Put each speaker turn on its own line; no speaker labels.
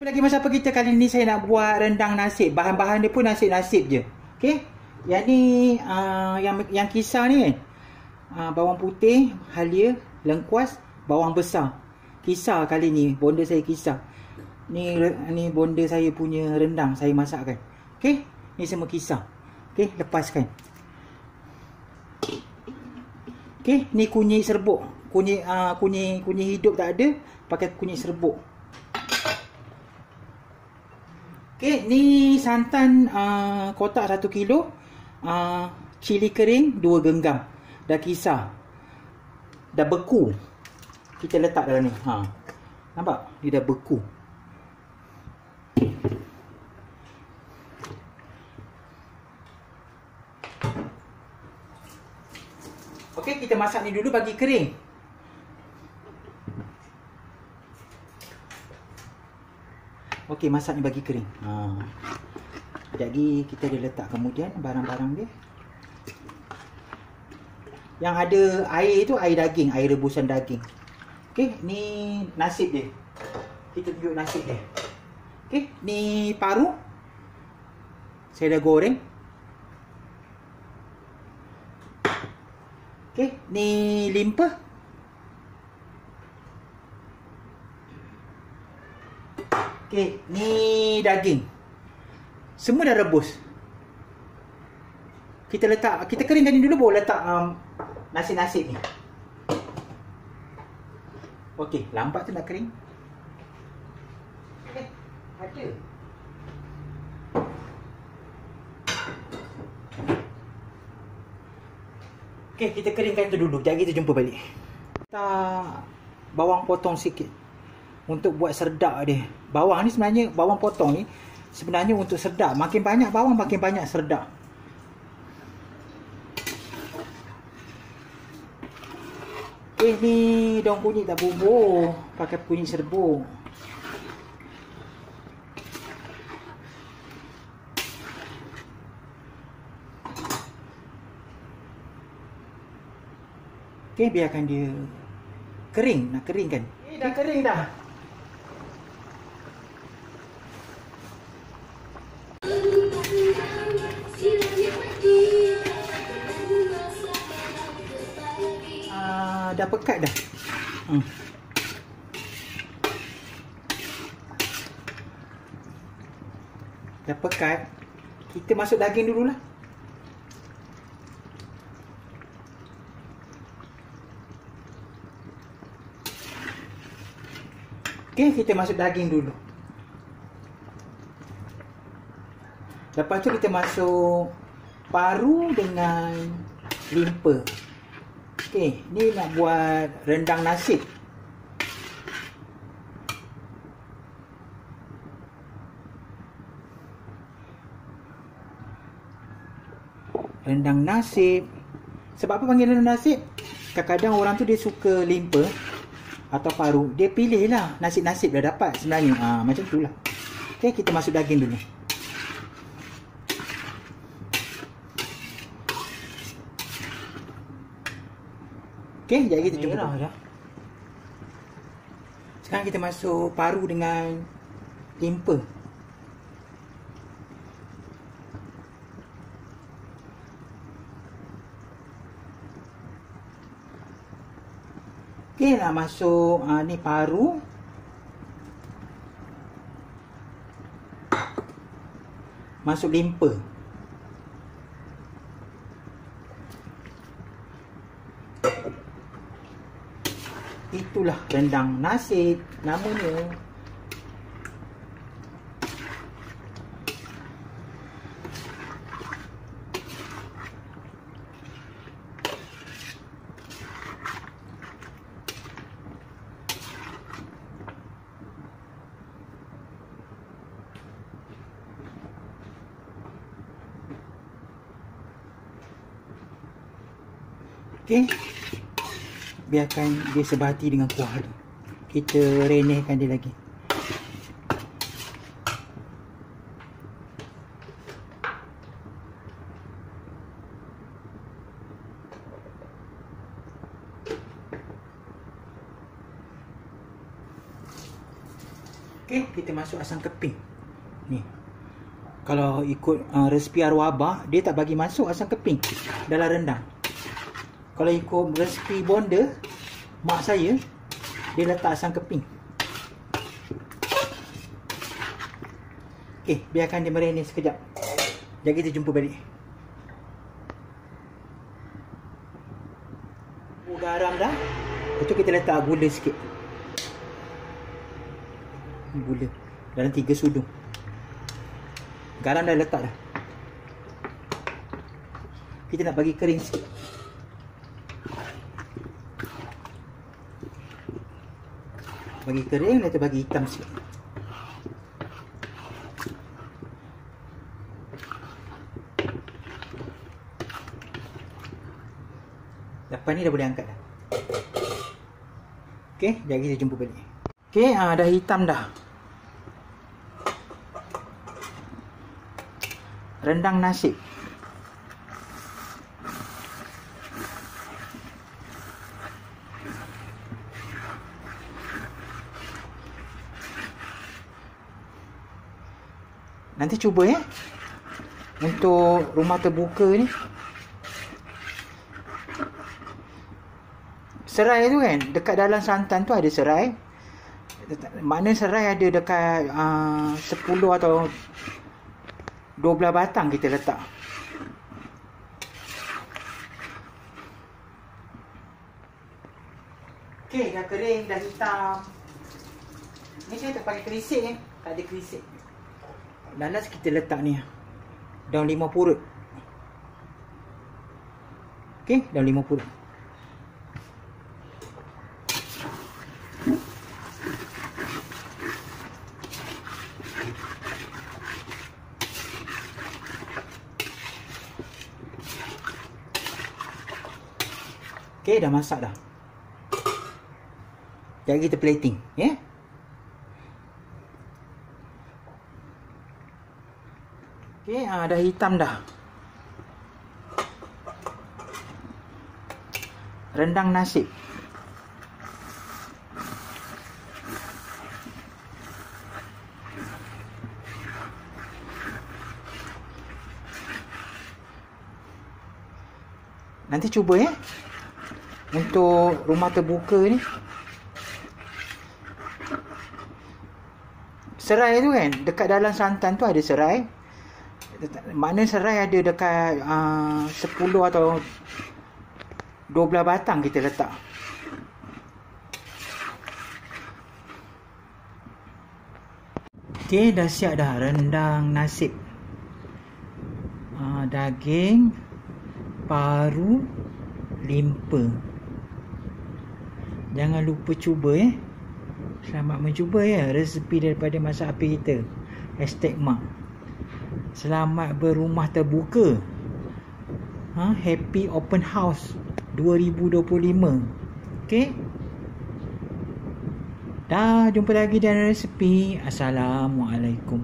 Lagi masa apa kita kali ni saya nak buat rendang nasib. Bahan-bahan dia pun nasib-nasib je. Okey. Yang ni yang kisar ni kan. Bawang putih, halia, lengkuas, bawang besar. Kisar kali ni, bonda saya kisar. Ni bonda saya punya rendang saya masakkan. Okey. Ni semua kisar. Okey, lepaskan. Okey, ni kunyit serbuk. Kunyit hidup tak ada, pakai kunyit serbuk. Okey, ni santan kotak 1 kilo. Cili kering 2 genggam. Dah kisar. Dah beku. Kita letak dalam ni. Nampak? Dia dah beku. Okey, kita masak ni dulu bagi kering. Okey, masak ni bagi kering. Jadi kita dah letak kemudian barang-barang dia. Yang ada air tu air daging, air rebusan daging. Okey, ni nasib dia. Kita tunjuk nasib dia. Okey, ni paru. Saya dah goreng. Okey, ni limpa. Okey, ni daging. Semua dah rebus. Kita keringkan ni dulu baru letak nasi-nasi ni. Okey, lambat tu nak kering. Ada. Okey, kita keringkan tu dulu. Sekejap kita jumpa balik. Kita bawang potong sikit untuk buat sedap dia. Bawang ni sebenarnya, bawang potong ni sebenarnya untuk sedap. Makin banyak bawang, makin banyak sedap. Ni daun kunyit tak bubur, pakai kunyit serbuk. Biarkan dia kering, nak keringkan. Dah kering dah. Dah pekat dah. Dah pekat. Kita masuk daging dululah. Okey, kita masuk daging dulu. Lepas tu kita masuk paru dengan limpa. Okey, ni nak buat rendang nasib. Rendang nasib. Sebab apa panggil rendang nasib? Kadang-kadang orang tu dia suka limpa atau paru. Dia pilih lah nasib-nasib dah dapat sebenarnya. Macam tu lah. Okey, kita masuk daging dulu. Okey, jadi kita jumpa. Sekarang kita masuk paru dengan limpa. Okey, nak masuk ni paru. Masuk limpa. Itulah rendang nasib namanya. Okey. Biarkan dia sebati dengan kuah dia. Kita renehkan dia lagi. Okey, kita masuk asam keping. Ni. Kalau ikut resepi arwah abah, dia tak bagi masuk asam keping dalam rendang. Kalau ikut resepi bonda mak saya, dia letak asam keping. Okey, biarkan dia merenih sekejap. Jadi kita jumpa balik. Garam dah. Lepas tu kita letak gula sikit. Gula dalam 3 sudung. Garam dah letak dah. Kita nak bagi kering sikit. Bagi kering, lepas tu bagi hitam sikit. Lepas ni dah boleh angkat dah. Okey, jadi kita jumpa balik. Okey, dah hitam dah. Rendang nasi. Nanti cuba untuk rumah terbuka ni. Serai tu kan, dekat dalam santan tu ada serai. Makna serai ada dekat 10 atau 12 batang kita letak. Okey, dah kering, dah hitam. Ni saya tak pakai kerisik tak ada kerisik. Lalas kita letak ni daun 5 purut. Okey, daun 5 purut. Okey, dah masak dah. Jadi kita plating, Okey, dah hitam dah. Rendang nasi. Nanti cuba untuk rumah terbuka ni. Serai tu kan, dekat dalam santan tu ada serai. Makna serai ada dekat 10 atau 12 batang kita letak. Okey, dah siap dah rendang nasi. Daging, paru, limpa. Jangan lupa cuba Selamat mencuba resepi daripada masak api kita. #mak. Selamat berumah terbuka. Happy Open House 2025. Okey. Dah jumpa lagi dalam resepi. Assalamualaikum.